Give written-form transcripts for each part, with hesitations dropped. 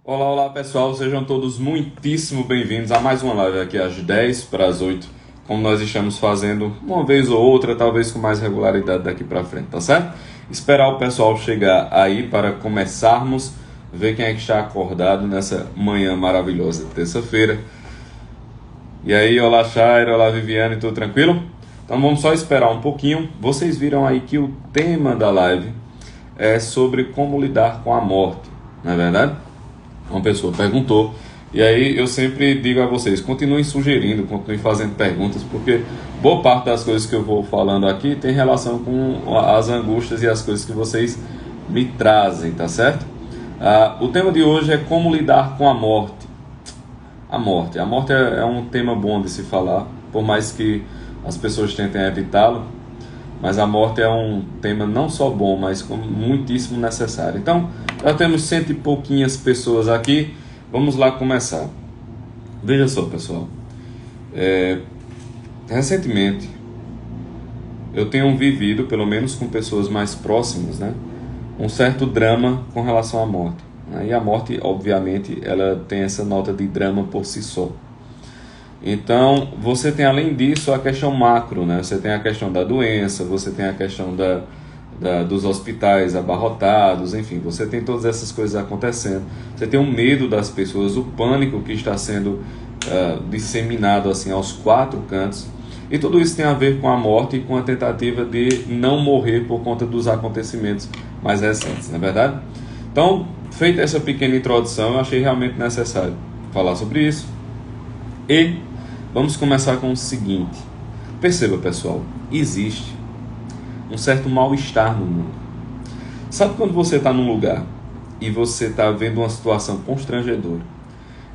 Olá, olá pessoal, sejam todos muitíssimo bem-vindos a mais uma live aqui às 10 para as 8, como nós estamos fazendo uma vez ou outra, talvez com mais regularidade daqui para frente, tá certo? Esperar o pessoal chegar aí para começarmos, ver quem é que está acordado nessa manhã maravilhosa de terça-feira. E aí, olá Shaira, olá Viviane, tudo tranquilo? Então vamos só esperar um pouquinho. Vocês viram aí que o tema da live é sobre como lidar com a morte, não é verdade? Uma pessoa perguntou, e aí eu sempre digo a vocês, continuem sugerindo, continuem fazendo perguntas, porque boa parte das coisas que eu vou falando aqui tem relação com as angústias e as coisas que vocês me trazem, tá certo? O tema de hoje é como lidar com a morte. A morte é um tema bom de se falar, por mais que as pessoas tentem evitá-lo, mas a morte é um tema não só bom, mas como muitíssimo necessário. Então, já temos cento e pouquinhas pessoas aqui. Vamos lá começar. Veja só, pessoal. Recentemente, eu tenho vivido, pelo menos com pessoas mais próximas, né, um certo drama com relação à morte. E a morte, obviamente, ela tem essa nota de drama por si só. Então, você tem além disso a questão macro, né? Você tem a questão da doença, você tem a questão dos hospitais abarrotados, enfim, você tem todas essas coisas acontecendo. Você tem o medo das pessoas, o pânico que está sendo disseminado assim aos quatro cantos. E tudo isso tem a ver com a morte e com a tentativa de não morrer por conta dos acontecimentos mais recentes, não é verdade? Então, feita essa pequena introdução, eu achei realmente necessário falar sobre isso. E vamos começar com o seguinte. Perceba, pessoal, existe um certo mal-estar no mundo. Sabe quando você está num lugar e você está vendo uma situação constrangedora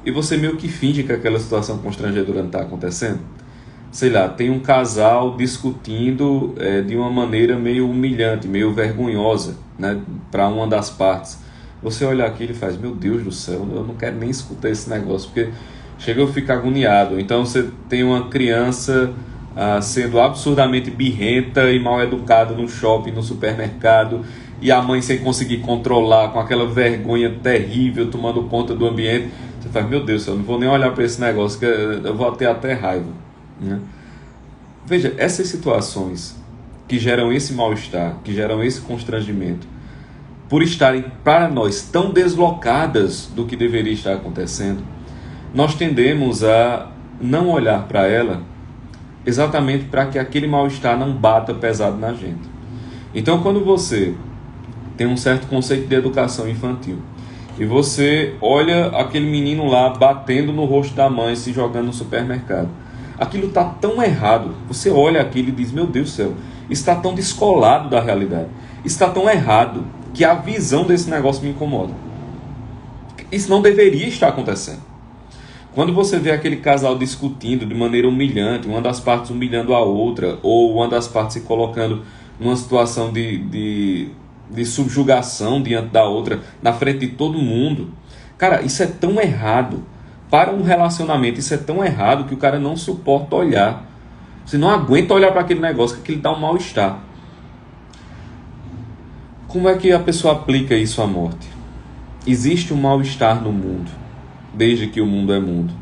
e você meio que finge que aquela situação constrangedora não está acontecendo? Sei lá, tem um casal discutindo de uma maneira meio humilhante, meio vergonhosa, né, para uma das partes. Você olha aquilo e faz, meu Deus do céu, eu não quero nem escutar esse negócio, porque chega a ficar agoniado. Então você tem uma criança sendo absurdamente birrenta e mal educada no shopping, no supermercado, e a mãe sem conseguir controlar, com aquela vergonha terrível, tomando conta do ambiente. Você faz, meu Deus, eu não vou nem olhar para esse negócio, que eu vou ter até raiva, né? Veja, essas situações que geram esse mal-estar, que geram esse constrangimento, por estarem para nós tão deslocadas do que deveria estar acontecendo, nós tendemos a não olhar para ela exatamente para que aquele mal-estar não bata pesado na gente. Então, quando você tem um certo conceito de educação infantil e você olha aquele menino lá batendo no rosto da mãe, se jogando no supermercado, aquilo está tão errado. Você olha aquilo e diz, meu Deus do céu, isso está tão descolado da realidade, isso está tão errado que a visão desse negócio me incomoda. Isso não deveria estar acontecendo. Quando você vê aquele casal discutindo de maneira humilhante, uma das partes humilhando a outra, ou uma das partes se colocando numa situação de subjugação diante da outra, na frente de todo mundo, cara, isso é tão errado. Para um relacionamento, isso é tão errado que o cara não suporta olhar. Você não aguenta olhar para aquele negócio, que aquilo dá um mal-estar. Como é que a pessoa aplica isso à morte? Existe um mal-estar no mundo, desde que o mundo é mundo.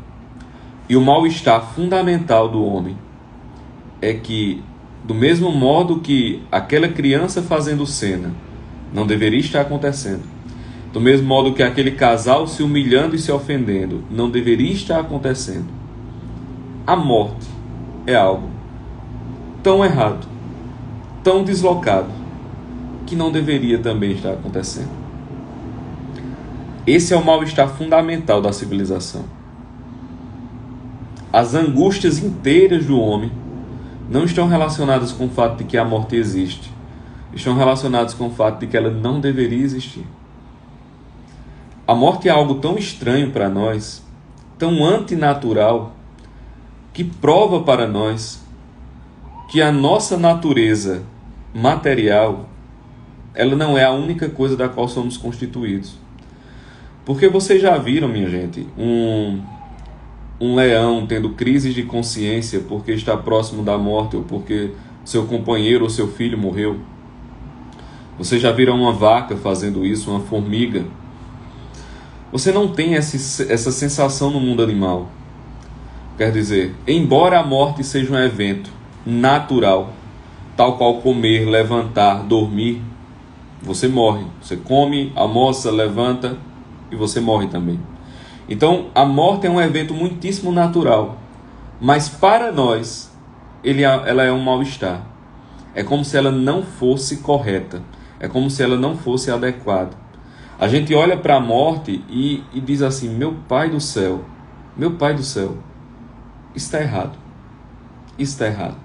E o mal-estar fundamental do homem é que, do mesmo modo que aquela criança fazendo cena não deveria estar acontecendo, do mesmo modo que aquele casal se humilhando e se ofendendo não deveria estar acontecendo, a morte é algo tão errado, tão deslocado, que não deveria também estar acontecendo. Esse é o mal-estar fundamental da civilização. As angústias inteiras do homem não estão relacionadas com o fato de que a morte existe. Estão relacionadas com o fato de que ela não deveria existir. A morte é algo tão estranho para nós, tão antinatural, que prova para nós que a nossa natureza material, ela não é a única coisa da qual somos constituídos. Porque vocês já viram, minha gente, um leão tendo crises de consciência porque está próximo da morte ou porque seu companheiro ou seu filho morreu? Vocês já viram uma vaca fazendo isso, uma formiga? Você não tem essa sensação no mundo animal. Quer dizer, embora a morte seja um evento natural, tal qual comer, levantar, dormir, você morre. Você come, almoça, levanta e você morre também. Então, a morte é um evento muitíssimo natural. Mas para nós, ela é um mal-estar. É como se ela não fosse correta. É como se ela não fosse adequada. A gente olha para a morte e diz assim, meu pai do céu, está errado. Está errado.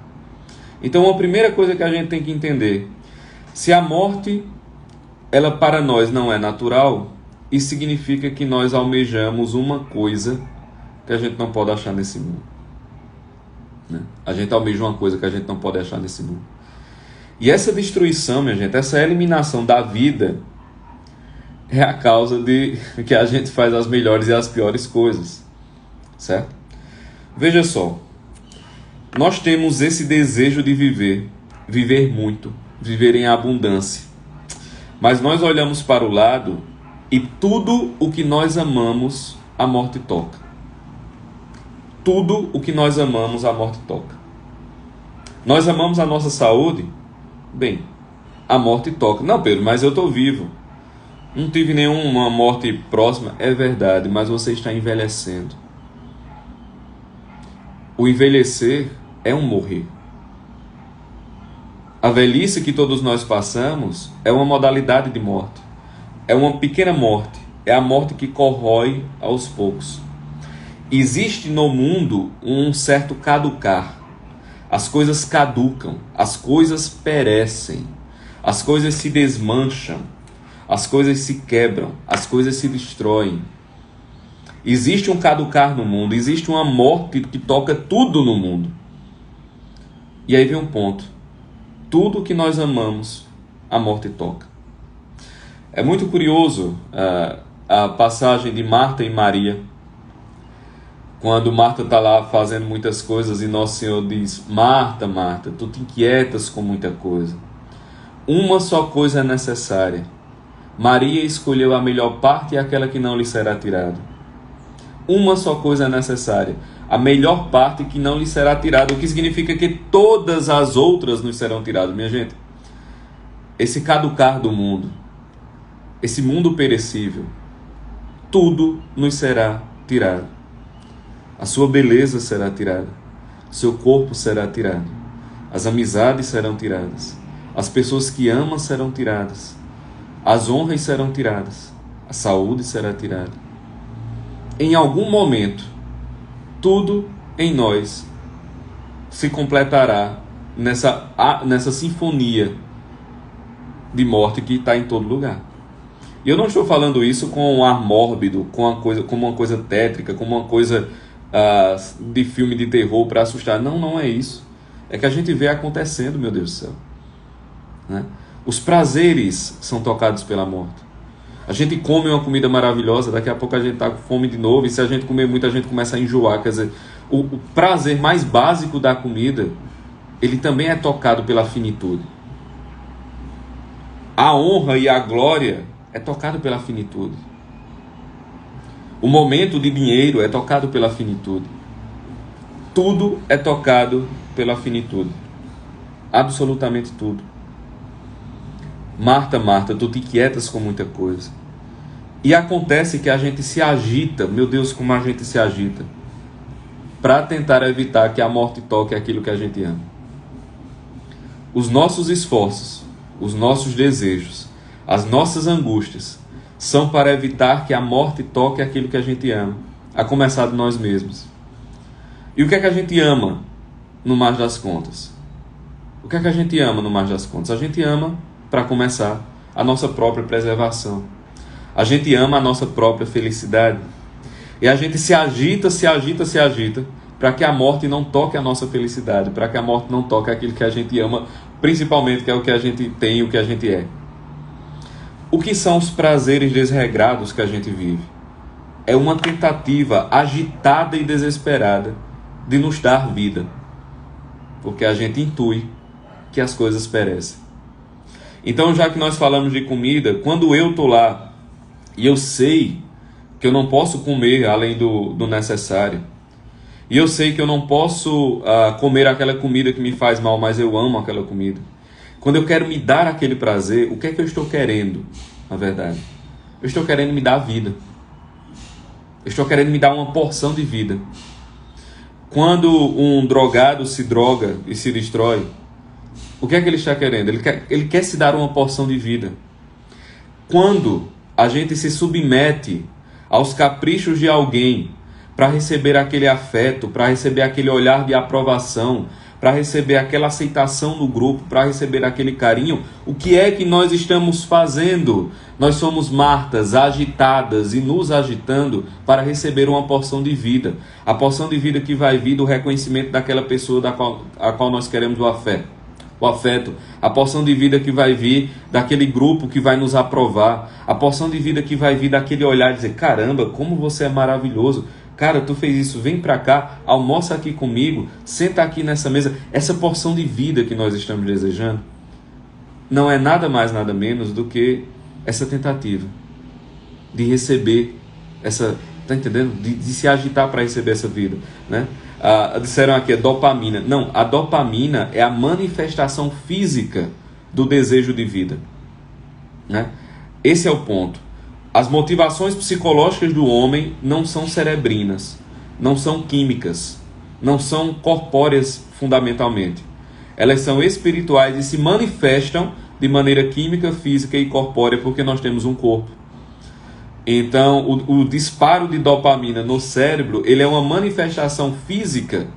Então, a primeira coisa que a gente tem que entender, se a morte, ela para nós não é natural, isso significa que nós almejamos uma coisa que a gente não pode achar nesse mundo. A gente almeja uma coisa que a gente não pode achar nesse mundo. E essa destruição, minha gente, essa eliminação da vida é a causa de que a gente faz as melhores e as piores coisas. Certo? Veja só. Nós temos esse desejo de viver muito, viver em abundância. Mas nós olhamos para o lado e tudo o que nós amamos, a morte toca. Tudo o que nós amamos, a morte toca. Nós amamos a nossa saúde? Bem, a morte toca. Não, Pedro, mas eu estou vivo. Não tive nenhuma morte próxima. É verdade, mas você está envelhecendo. O envelhecer é um morrer. A velhice que todos nós passamos é uma modalidade de morte. É uma pequena morte. É a morte que corrói aos poucos. Existe no mundo um certo caducar. As coisas caducam, as coisas perecem, as coisas se desmancham, as coisas se quebram, as coisas se destroem. Existe um caducar no mundo, existe uma morte que toca tudo no mundo. E aí vem um ponto. Tudo que nós amamos, a morte toca. É muito curioso a passagem de Marta e Maria. Quando Marta está lá fazendo muitas coisas e Nosso Senhor diz, Marta, Marta, tu te inquietas com muita coisa. Uma só coisa é necessária. Maria escolheu a melhor parte e aquela que não lhe será tirada. Uma só coisa é necessária. A melhor parte que não lhe será tirada. O que significa que todas as outras nos serão tiradas. Minha gente, esse caducar do mundo, esse mundo perecível, tudo nos será tirado. A sua beleza será tirada. Seu corpo será tirado. As amizades serão tiradas. As pessoas que amam serão tiradas. As honras serão tiradas. A saúde será tirada. Em algum momento, tudo em nós se completará nessa sinfonia de morte que está em todo lugar. E eu não estou falando isso com um ar mórbido, como uma coisa tétrica, como uma coisa de filme de terror para assustar. Não, não é isso. É que a gente vê acontecendo, meu Deus do céu. Né? Os prazeres são tocados pela morte. A gente come uma comida maravilhosa, daqui a pouco a gente está com fome de novo, e se a gente comer muito, a gente começa a enjoar. Quer dizer, o prazer mais básico da comida, ele também é tocado pela finitude. A honra e a glória é tocado pela finitude. O momento de dinheiro é tocado pela finitude. Tudo é tocado pela finitude. Absolutamente tudo. Marta, Marta, tu te inquietas com muita coisa. E acontece que a gente se agita, meu Deus, como a gente se agita, para tentar evitar que a morte toque aquilo que a gente ama. Os nossos esforços, os nossos desejos, as nossas angústias, são para evitar que a morte toque aquilo que a gente ama, a começar de nós mesmos. E o que é que a gente ama, no mais das contas? O que é que a gente ama, no mais das contas? A gente ama, para começar, a nossa própria preservação. A gente ama a nossa própria felicidade. E a gente se agita, para que a morte não toque a nossa felicidade, para que a morte não toque aquilo que a gente ama, principalmente que é o que a gente tem e o que a gente é. O que são os prazeres desregrados que a gente vive? É uma tentativa agitada e desesperada de nos dar vida, porque a gente intui que as coisas perecem. Então, já que nós falamos de comida, quando eu estou lá e eu sei que eu não posso comer além do necessário. E eu sei que eu não posso comer aquela comida que me faz mal, mas eu amo aquela comida. Quando eu quero me dar aquele prazer, o que é que eu estou querendo, na verdade? Eu estou querendo me dar vida. Eu estou querendo me dar uma porção de vida. Quando um drogado se droga e se destrói, o que é que ele está querendo? Ele quer se dar uma porção de vida. Quando a gente se submete aos caprichos de alguém para receber aquele afeto, para receber aquele olhar de aprovação, para receber aquela aceitação no grupo, para receber aquele carinho, o que é que nós estamos fazendo? Nós somos Martas agitadas e nos agitando para receber uma porção de vida. A porção de vida que vai vir do reconhecimento daquela pessoa a qual nós queremos o afeto, a porção de vida que vai vir daquele grupo que vai nos aprovar, a porção de vida que vai vir daquele olhar e dizer, caramba, como você é maravilhoso, cara, tu fez isso, vem pra cá, almoça aqui comigo, senta aqui nessa mesa. Essa porção de vida que nós estamos desejando não é nada mais, nada menos do que essa tentativa de receber essa, tá entendendo? De se agitar para receber essa vida, né? Disseram aqui, dopamina. Não, a dopamina é a manifestação física do desejo de vida, né? Esse é o ponto. As motivações psicológicas do homem não são cerebrinas, não são químicas, não são corpóreas fundamentalmente. Elas são espirituais e se manifestam de maneira química, física e corpórea porque nós temos um corpo. Então, o disparo de dopamina no cérebro, ele é uma manifestação física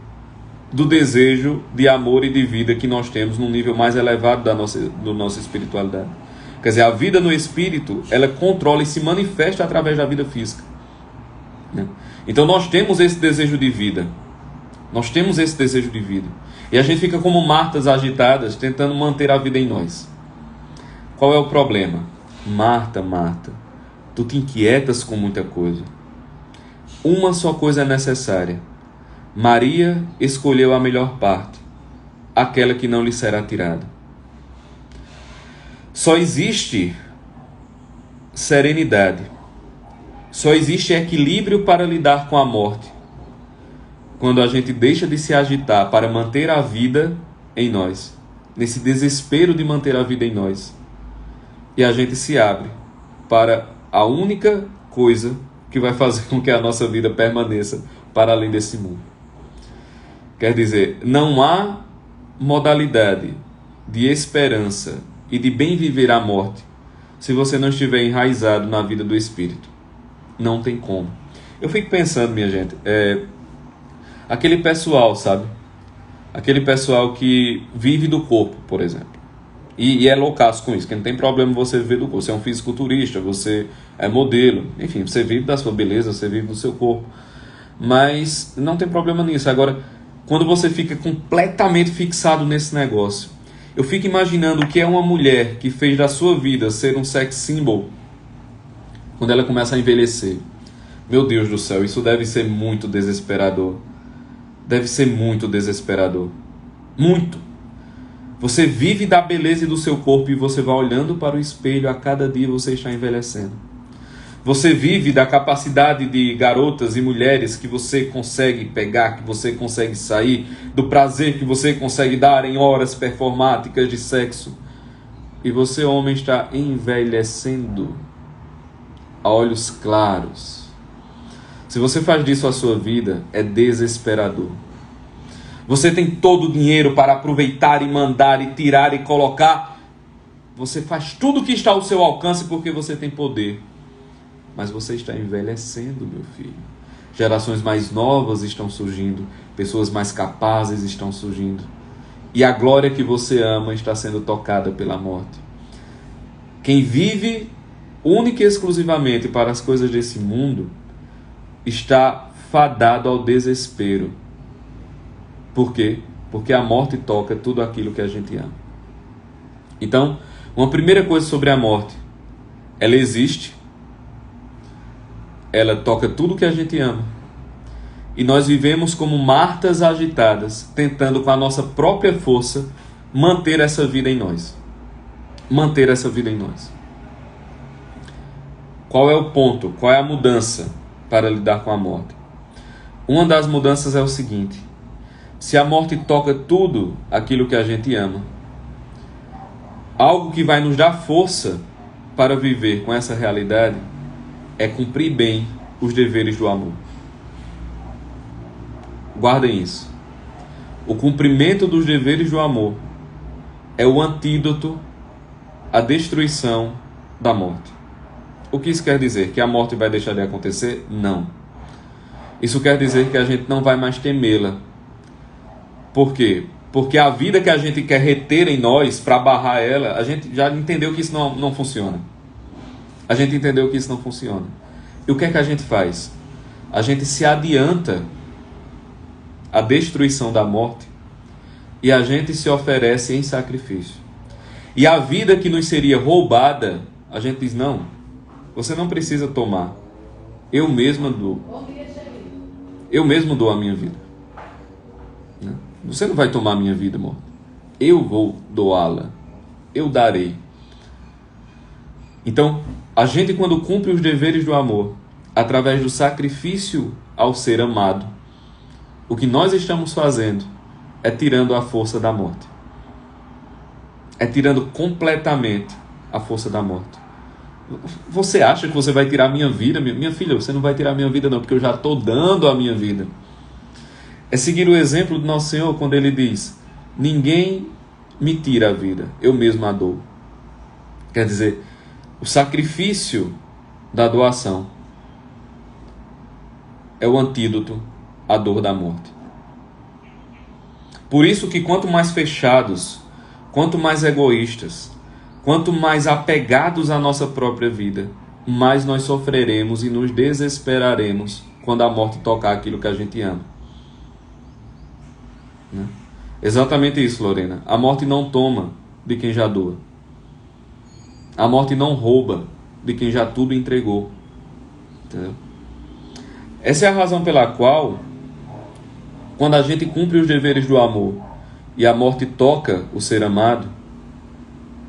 do desejo de amor e de vida que nós temos num nível mais elevado da nossa espiritualidade. Quer dizer, a vida no espírito, ela controla e se manifesta através da vida física, né? Então, nós temos esse desejo de vida. Nós temos esse desejo de vida. E a gente fica como Martas agitadas, tentando manter a vida em nós. Qual é o problema? Marta, tu te inquietas com muita coisa. Uma só coisa é necessária. Maria escolheu a melhor parte, aquela que não lhe será tirada. Só existe serenidade, só existe equilíbrio para lidar com a morte, quando a gente deixa de se agitar para manter a vida em nós, nesse desespero de manter a vida em nós, e a gente se abre para a única coisa que vai fazer com que a nossa vida permaneça para além desse mundo. Quer dizer, não há modalidade de esperança e de bem viver a morte se você não estiver enraizado na vida do Espírito. Não tem como. Eu fico pensando, minha gente, aquele pessoal, sabe? Aquele pessoal que vive do corpo, por exemplo. E é loucaço com isso, que não tem problema você viver do corpo. Você é um fisiculturista, você é modelo, enfim, você vive da sua beleza, você vive do seu corpo. Mas não tem problema nisso. Agora, quando você fica completamente fixado nesse negócio, eu fico imaginando o que é uma mulher que fez da sua vida ser um sex symbol quando ela começa a envelhecer. Meu Deus do céu, isso deve ser muito desesperador. Deve ser muito desesperador. Muito. Você vive da beleza do seu corpo e você vai olhando para o espelho a cada dia você está envelhecendo. Você vive da capacidade de garotas e mulheres que você consegue pegar, que você consegue sair, do prazer que você consegue dar em horas performáticas de sexo. E você, homem, está envelhecendo a olhos claros. Se você faz disso a sua vida, é desesperador. Você tem todo o dinheiro para aproveitar e mandar e tirar e colocar. Você faz tudo o que está ao seu alcance porque você tem poder. Mas você está envelhecendo, meu filho. Gerações mais novas estão surgindo. Pessoas mais capazes estão surgindo. E a glória que você ama está sendo tocada pela morte. Quem vive única e exclusivamente para as coisas desse mundo está fadado ao desespero. Por quê? Porque a morte toca tudo aquilo que a gente ama. Então, uma primeira coisa sobre a morte. Ela existe. Ela toca tudo que a gente ama. E nós vivemos como Martas agitadas, tentando com a nossa própria força manter essa vida em nós. Manter essa vida em nós. Qual é o ponto? Qual é a mudança para lidar com a morte? Uma das mudanças é o seguinte: se a morte toca tudo aquilo que a gente ama, algo que vai nos dar força para viver com essa realidade é cumprir bem os deveres do amor. Guardem isso. O cumprimento dos deveres do amor é o antídoto à destruição da morte. O que isso quer dizer? Que a morte vai deixar de acontecer? Não. Isso quer dizer que a gente não vai mais temê-la. Por quê? Porque a vida que a gente quer reter em nós para barrar ela, a gente já entendeu que isso não funciona. A gente entendeu que isso não funciona. E o que é que a gente faz? A gente se adianta à destruição da morte e a gente se oferece em sacrifício. E a vida que nos seria roubada, a gente diz: não, você não precisa tomar. Eu mesmo dou. Eu mesmo dou a minha vida. Você não vai tomar a minha vida, amor. Eu vou doá-la. Eu darei. Então, a gente, quando cumpre os deveres do amor, através do sacrifício ao ser amado, o que nós estamos fazendo é tirando a força da morte. É tirando completamente a força da morte. Você acha que você vai tirar a minha vida? Minha filha, você não vai tirar a minha vida não, porque eu já estou dando a minha vida. É seguir o exemplo do nosso Senhor quando Ele diz: ninguém me tira a vida, eu mesmo a dou. Quer dizer, o sacrifício da doação é o antídoto à dor da morte. Por isso que quanto mais fechados, quanto mais egoístas, quanto mais apegados à nossa própria vida, mais nós sofreremos e nos desesperaremos quando a morte tocar aquilo que a gente ama. Exatamente isso, Lorena. A morte não toma de quem já doa. A morte não rouba de quem já tudo entregou. Entendeu? Essa é a razão pela qual, quando a gente cumpre os deveres do amor e a morte toca o ser amado,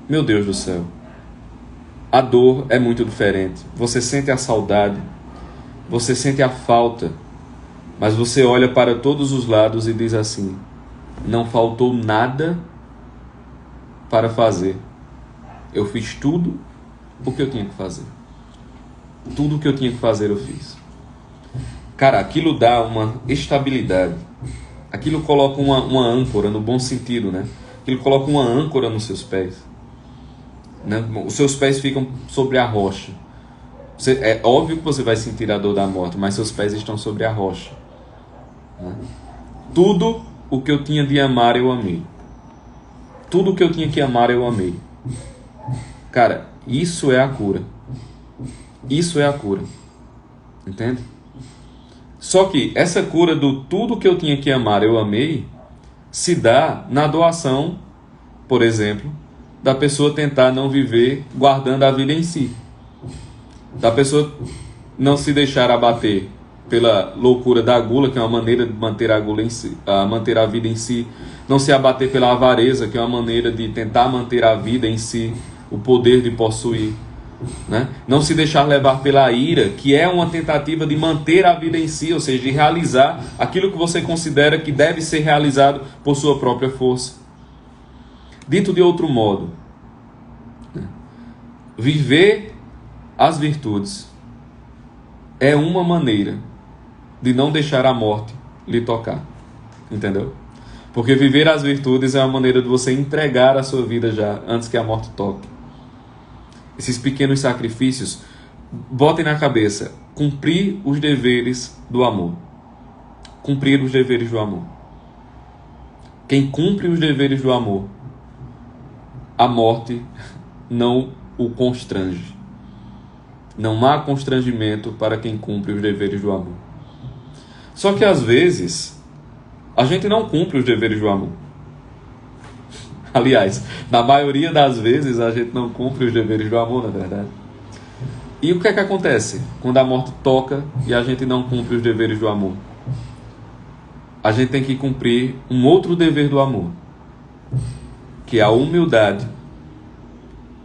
meu Deus do céu, a dor é muito diferente. Você sente a saudade, você sente a falta, mas você olha para todos os lados e diz assim: não faltou nada para fazer. Eu fiz tudo o que eu tinha que fazer. Tudo o que eu tinha que fazer eu fiz. Cara, aquilo dá uma estabilidade. Aquilo coloca uma âncora, no bom sentido, né? Aquilo coloca uma âncora nos seus pés. Né? Os seus pés ficam sobre a rocha. É óbvio que você vai sentir a dor da morte, mas seus pés estão sobre a rocha. Né? Tudo o que eu tinha de amar, eu amei. Tudo o que eu tinha que amar, eu amei. Cara, isso é a cura. Isso é a cura. Entende? Só que essa cura do tudo que eu tinha que amar, eu amei, se dá na doação, por exemplo, da pessoa tentar não viver guardando a vida em si. Da pessoa não se deixar abater pela loucura da gula, que é uma maneira de manter a gula em si, manter a vida em si. Não se abater pela avareza, que é uma maneira de tentar manter a vida em si, o poder de possuir. Né? Não se deixar levar pela ira, que é uma tentativa de manter a vida em si, ou seja, de realizar aquilo que você considera que deve ser realizado por sua própria força. Dito de outro modo, né? Viver as virtudes é uma maneira de não deixar a morte lhe tocar. Entendeu? Porque viver as virtudes é uma maneira de você entregar a sua vida já antes que a morte toque. Esses pequenos sacrifícios, botem na cabeça: cumprir os deveres do amor. Cumprir os deveres do amor. Quem cumpre os deveres do amor, a morte não o constrange. Não há constrangimento para quem cumpre os deveres do amor. Só que às vezes a gente não cumpre os deveres do amor. Aliás, na maioria das vezes a gente não cumpre os deveres do amor, na verdade. E o que é que acontece quando a morte toca e a gente não cumpre os deveres do amor? A gente tem que cumprir um outro dever do amor, que é a humildade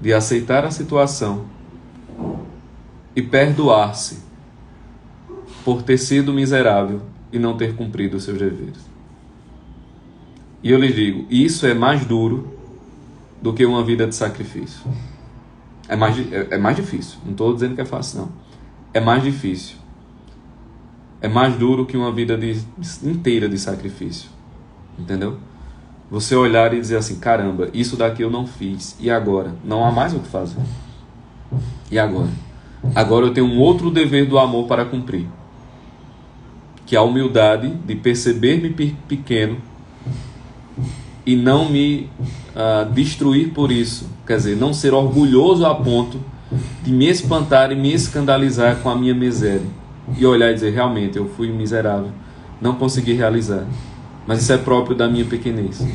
de aceitar a situação e perdoar-se por ter sido miserável e não ter cumprido os seus deveres. E eu lhes digo, isso é mais duro do que uma vida de sacrifício. É mais difícil. Não estou dizendo que é fácil, não. É mais difícil. É mais duro que uma vida inteira de sacrifício. Entendeu? Você olhar e dizer assim, caramba, isso daqui eu não fiz. E agora? Não há mais o que fazer. E agora? Agora eu tenho um outro dever do amor para cumprir. Que é a humildade de perceber-me pequeno e não me destruir por isso. Quer dizer, não ser orgulhoso a ponto de me espantar e me escandalizar com a minha miséria. E olhar e dizer, realmente, eu fui miserável, não consegui realizar. Mas isso é próprio da minha pequenez.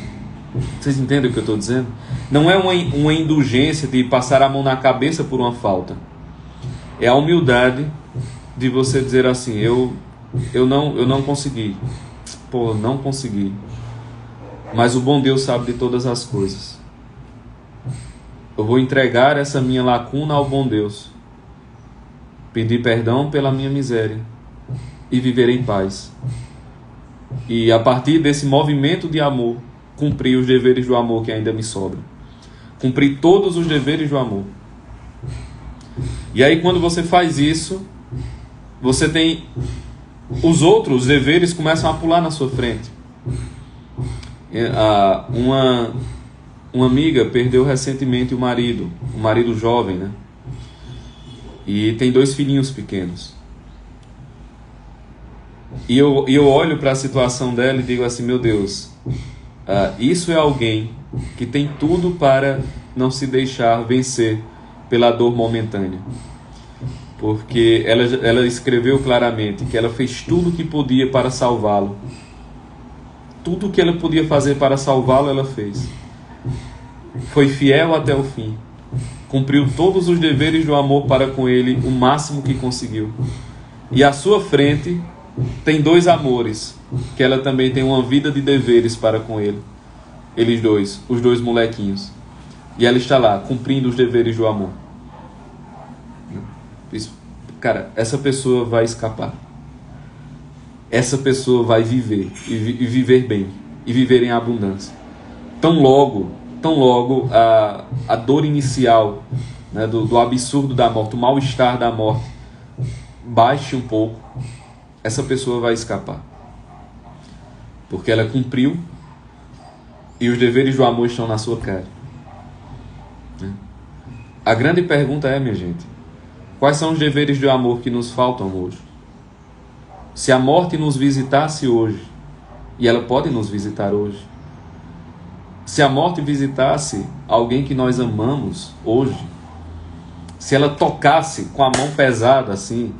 Vocês entendem o que eu estou dizendo? Não é uma indulgência de passar a mão na cabeça por uma falta. É a humildade de você dizer assim, eu não consegui. Pô, não consegui. Mas o bom Deus sabe de todas as coisas. Eu vou entregar essa minha lacuna ao bom Deus. Pedir perdão pela minha miséria. E viver em paz. E a partir desse movimento de amor, cumprir os deveres do amor que ainda me sobram. Cumprir todos os deveres do amor. E aí quando você faz isso, você tem... Os outros deveres começam a pular na sua frente. Uma amiga perdeu recentemente o marido jovem, né? E tem 2 filhinhos pequenos. E eu olho para a situação dela e digo assim, meu Deus, isso é alguém que tem tudo para não se deixar vencer pela dor momentânea. Porque ela escreveu claramente que ela fez tudo o que podia para salvá-lo. Tudo o que ela podia fazer para salvá-lo, ela fez. Foi fiel até o fim. Cumpriu todos os deveres do amor para com ele, o máximo que conseguiu. E à sua frente tem 2 amores, que ela também tem uma vida de deveres para com ele. Eles dois, os 2 molequinhos. E ela está lá, cumprindo os deveres do amor. Cara, essa pessoa vai escapar. Essa pessoa vai viver, e viver bem, e viver em abundância. Tão logo a dor inicial, né, do absurdo da morte, o mal-estar da morte, baixe um pouco, essa pessoa vai escapar. Porque ela cumpriu, e os deveres do amor estão na sua cara. A grande pergunta é, minha gente, quais são os deveres do amor que nos faltam hoje? Se a morte nos visitasse hoje, e ela pode nos visitar hoje, se a morte visitasse alguém que nós amamos hoje, se ela tocasse com a mão pesada assim,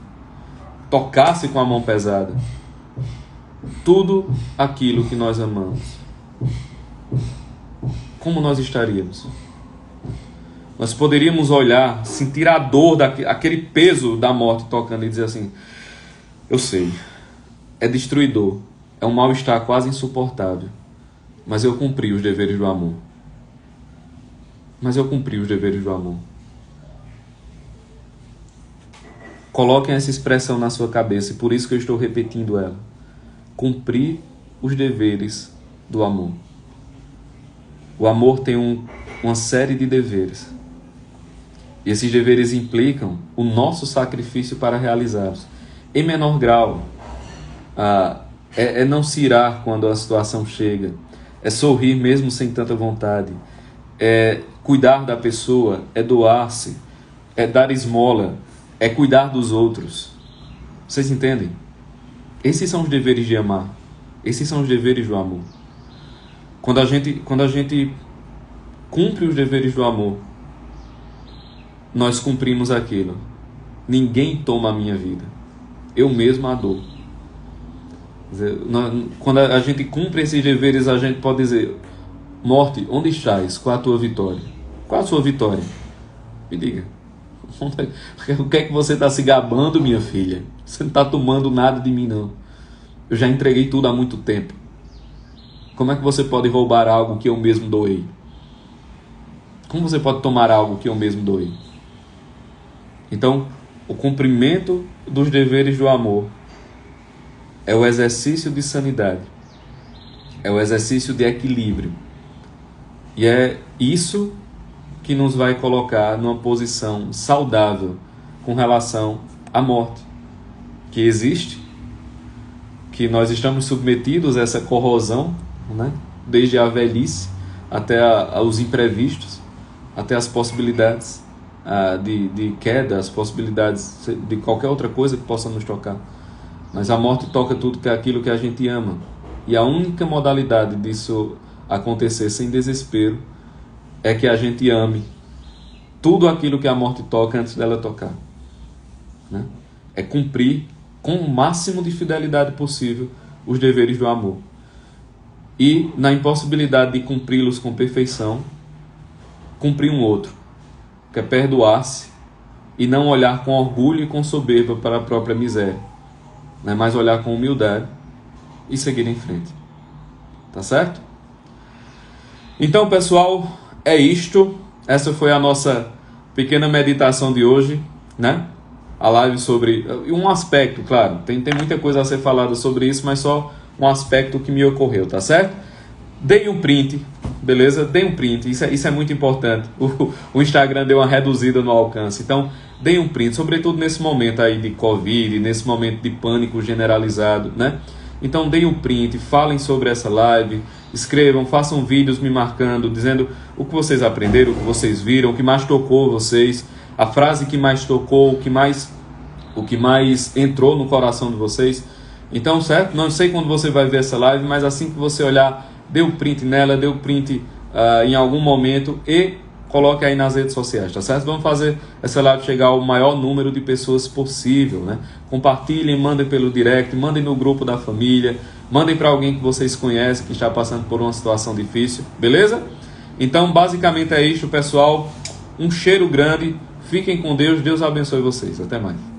tudo aquilo que nós amamos, como nós estaríamos? Nós poderíamos olhar, sentir a dor, aquele peso da morte tocando e dizer assim, eu sei, é destruidor, é um mal-estar quase insuportável, mas eu cumpri os deveres do amor. Coloquem essa expressão na sua cabeça, e por isso que eu estou repetindo ela. Cumprir os deveres do amor. O amor tem uma série de deveres. E esses deveres implicam o nosso sacrifício para realizá-los. Em menor grau, é não se irar quando a situação chega, é sorrir mesmo sem tanta vontade, é cuidar da pessoa, é doar-se, é dar esmola, é cuidar dos outros. Vocês entendem? Esses são os deveres de amar. Esses são os deveres do amor. Quando a gente cumpre os deveres do amor, nós cumprimos aquilo. Ninguém toma a minha vida. Eu mesmo a dou. Quando a gente cumpre esses deveres, a gente pode dizer: morte, onde estás? Qual a tua vitória? Qual a sua vitória? Me diga. O que é que você está se gabando, minha filha? Você não está tomando nada de mim, não. Eu já entreguei tudo há muito tempo. Como é que você pode roubar algo que eu mesmo doei? Como você pode tomar algo que eu mesmo doei? Então, O cumprimento dos deveres do amor é o exercício de sanidade, é o exercício de equilíbrio. E é isso que nos vai colocar numa posição saudável com relação à morte, que existe, que nós estamos submetidos a essa corrosão, né? Desde a velhice até os imprevistos, até as possibilidades de queda, as possibilidades de qualquer outra coisa que possa nos tocar. Mas a morte toca tudo que é aquilo que a gente ama. E a única modalidade disso acontecer sem desespero é que a gente ame tudo aquilo que a morte toca antes dela tocar, né? É cumprir com o máximo de fidelidade possível os deveres do amor. E na impossibilidade de cumpri-los com perfeição, cumprir um outro, que é perdoar-se e não olhar com orgulho e com soberba para a própria miséria, né? Mas olhar com humildade e seguir em frente. Tá certo? Então, pessoal, é isto. Essa foi a nossa pequena meditação de hoje, né? A live sobre um aspecto, claro, tem muita coisa a ser falada sobre isso, mas só um aspecto que me ocorreu, tá certo? Dei um print, beleza? Dei um print, isso é muito importante. O Instagram deu uma reduzida no alcance, então dei um print, sobretudo nesse momento aí de Covid, nesse momento de pânico generalizado, né? Então deem um print, falem sobre essa live, escrevam, façam vídeos me marcando, dizendo o que vocês aprenderam, o que vocês viram, o que mais tocou vocês, a frase que mais tocou, o que mais entrou no coração de vocês. Então, certo? Não sei quando você vai ver essa live, mas assim que você olhar, dê um print nela, dê um print em algum momento e coloque aí nas redes sociais, tá certo? Vamos fazer essa live chegar ao maior número de pessoas possível, né? Compartilhem, mandem pelo direct, mandem no grupo da família, mandem para alguém que vocês conhecem, que está passando por uma situação difícil, beleza? Então, basicamente é isso, pessoal. Um cheiro grande, fiquem com Deus, Deus abençoe vocês. Até mais.